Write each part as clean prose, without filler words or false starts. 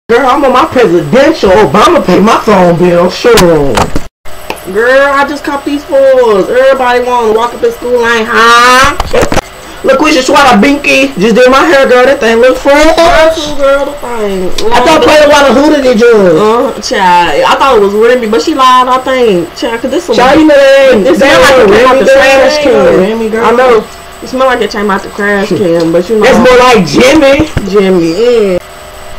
Girl, I'm on my presidential. Obama paid my phone bill. Sure. Girl, I just caught these fours. Everybody want to walk up in school like, huh? Look, we should swallow binky. Just did my hair, girl. That thing look fresh. Girl, the thing. I thought playing a lot of Hooter did yours. Child, I thought it was Remy, but she lied, I think. Child, cause this one. Child, you know that it smell like it came out the trash can. Remy, girl. I know. It smell like it came out the trash can, but you know. It's more like Jimmy. Yeah.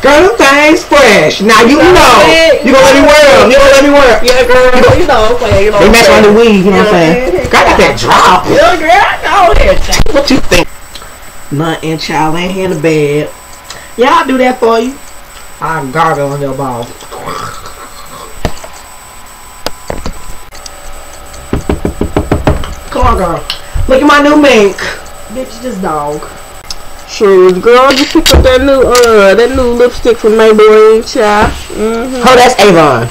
Girl, them things fresh. Now you know. You gonna let me wear them. You gonna let me wear them. Yeah, girl. You know what I'm saying. They match on the weed, you know what I'm saying? Girl, I got that drop. Yeah, girl, I know that. What you think? Nothing, child. Ain't here in the bed. Yeah, I'll do that for you. I'm gargle on your ball. Come on, girl. Look at my new mink. Bitch, this dog. Shoot, girl, just picked up that new lipstick from Maybelline, child. Oh, that's Avon.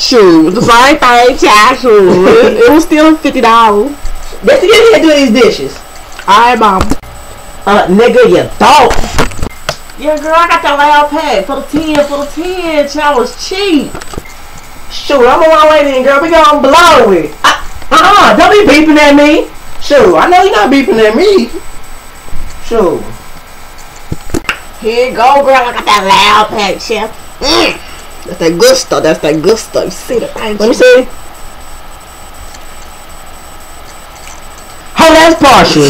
Shoot, the same thing, child. Shoot, it was still $50. Let's get here to do these dishes. Alright, mom. Nigga, you thought. Yeah, girl, I got that loud pack for the 10, child. Was cheap. Shoot, I'm on my way then, girl. We gonna blow it. Don't be beeping at me. Shoot, I know you're not beeping at me. Shoot. Here you go, girl. I got that loud pack, chef. That's that good stuff. That's that good stuff. You see the thing? Let me see. Oh, that's partial.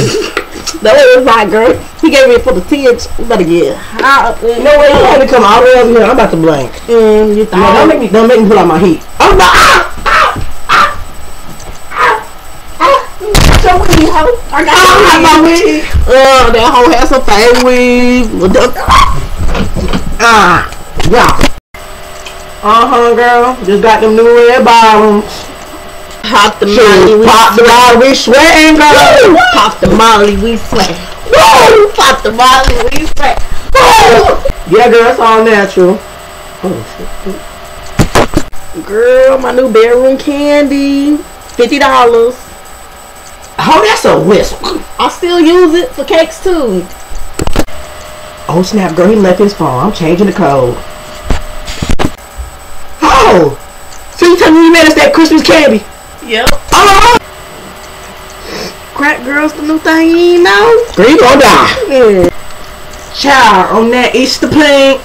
That was like, girl. He gave me it for the 10. We better get high up there. You know what? You had to come all the way over here. I'm about to blank. You thought? No, don't make me pull out my heat. Oh no! I got my weed. That hoe has some fake weed. Yeah. Girl. Just got them new red bottoms. Pop the molly, we pop the molly, we sweating, girl. Pop the molly, we sweat. Woo! Pop the molly, we sweat. Woo! Yeah, girl, it's all natural. Oh shit. Girl, my new bedroom candy, $50. Oh, that's a wisp. I still use it for cakes too. Oh snap, girl, he left his phone. I'm changing the code. Oh! So you tell me you made us that Christmas candy? Yep. Oh! Crack girls, the new thing you ain't know. Girl, you gonna die. Child, on that Easter pink.